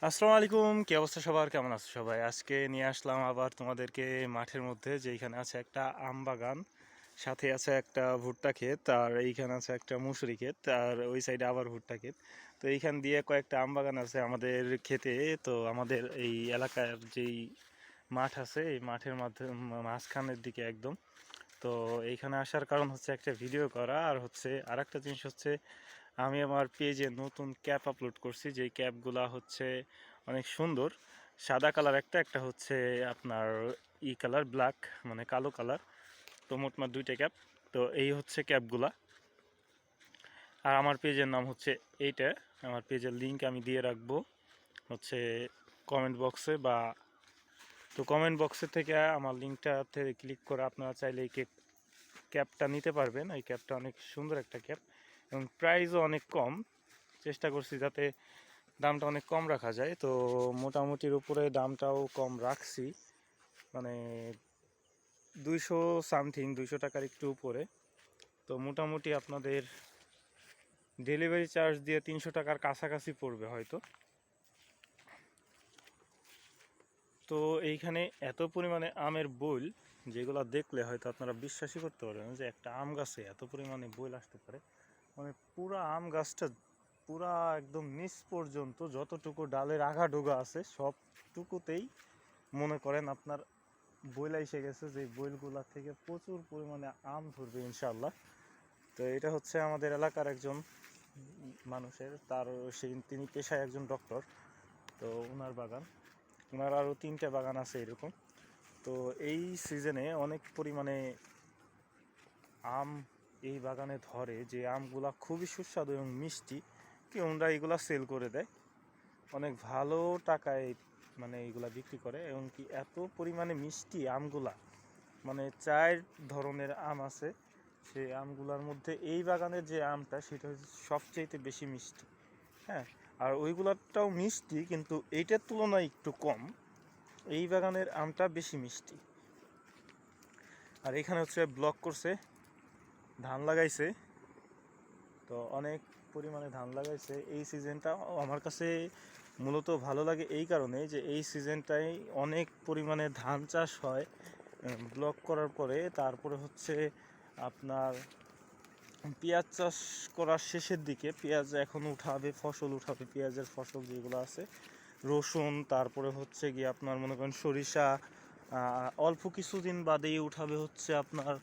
আসসালামু আলাইকুম, কি অবস্থা সবার? কেমন আছো সবাই? আজকে নিয়ে আসলাম আবার তোমাদেরকে মাঠের মধ্যে, যেখানে আছে একটা আম বাগান, সাথে আছে একটা ভুট্টা ক্ষেত, আর এইখানে আছে একটা মুসুরি ক্ষেত, আর ওই সাইডে আবার ভুট্টা ক্ষেত। তো এইখান দিয়ে কয়েকটা আম বাগান আছে আমাদের ক্ষেতে। তো আমাদের এই এলাকার যেই মাঠ আছে, এই মাঠের মাঝখানের দিকে একদম। তো এইখানে আসার কারণ হচ্ছে একটা ভিডিও করা, আর হচ্ছে আর একটা জিনিস হচ্ছে আমি আমার পেজে নতুন ক্যাপ আপলোড করছি, যেই ক্যাপগুলা হচ্ছে অনেক সুন্দর। সাদা কালার একটা, একটা হচ্ছে আপনার কালার ব্ল্যাক, মানে কালো কালার। তো মোটমাট দুইটা ক্যাপ। তো এই হচ্ছে ক্যাপগুলা। আর আমার পেজের নাম হচ্ছে এইটা। আমার পেজের লিঙ্ক আমি দিয়ে রাখবো হচ্ছে কমেন্ট বক্সে, বা তো কমেন্ট বক্সে থেকে আমার লিঙ্কটাতে ক্লিক করে আপনারা চাইলে এই ক্যাপটা নিতে পারবেন। এই ক্যাপটা অনেক সুন্দর একটা ক্যাপ, এবং প্রাইসও অনেক কম। চেষ্টা করছি যাতে দামটা অনেক কম রাখা যায়। তো মোটামুটির উপরে দামটাও কম রাখছি, মানে 200 সামথিং, 200 টাকার একটু উপরে। তো মোটামুটি আপনাদের ডেলিভারি চার্জ দিয়ে 300 টাকার কাছাকাছি পড়বে হয়তো। তো এইখানে এত পরিমাণে আমের বইল, যেগুলো দেখলে হয়তো আপনারা বিশ্বাসই করতে পারবেন না যে একটা আম গাছে এত পরিমাণে বইল আসতে পারে। মানে পুরা আম গাছটা, পুরা একদম নিচ পর্যন্ত যতটুকু ডালের আগা ডোগা আছে সবটুকুতেই মনে করেন আপনার বইলা এসে গেছে, যে বইলগুলা থেকে প্রচুর পরিমাণে আম ধরবে ইনশাআল্লাহ। তো এটা হচ্ছে আমাদের এলাকার একজন মানুষের, তার তিনি পেশায় একজন ডক্টর। তো ওনার বাগান, ওনার আরও 3টে বাগান আছে এরকম। তো এই সিজনে অনেক পরিমাণে আম এই বাগানে ধরে, যে আমগুলা খুবই সুস্বাদু এবং মিষ্টি। কি ওনারা এগুলা সেল করে দেয় অনেক ভালো টাকায়, মানে এইগুলা বিক্রি করে। এবং কি এত পরিমাণে মিষ্টি আমগুলা, মানে 4 ধরনের আম আছে। সেই আমগুলার মধ্যে এই বাগানের যে আমটা, সেটা হচ্ছে সবচেয়ে বেশি মিষ্টি। হ্যাঁ, আর ওইগুলারটাও মিষ্টি, কিন্তু এইটার তুলনায় একটু কম। এই বাগানের আমটা বেশি মিষ্টি। আর এখানে হচ্ছে ব্লক করছে, ধান লাগাইছে। তো অনেক পরিমাণে ধান লাগাইছে। এই সিজনটা আমার কাছে মূলত ভালো লাগে এই কারণে যে এই সিজনটাই অনেক পরিমাণে ধান চাষ হয়। ব্লক করার পরে তারপরে হচ্ছে আপনার পেঁয়াজ চাষ করার শেষের দিকে, পেঁয়াজ এখন উঠাবে, ফসল উঠাবে, পেঁয়াজের ফসল যেগুলো আছে, রসুন, তারপরে হচ্ছে গিয়ে আপনার মনে করেন সরিষা। অল্প কিছুদিন বাদেই উঠাবে হচ্ছে আপনার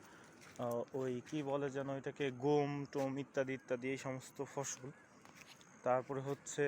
ওই কি বলে যেন এটাকে, গম টম ইত্যাদি ইত্যাদি, এই সমস্ত ফসল। তারপরে হচ্ছে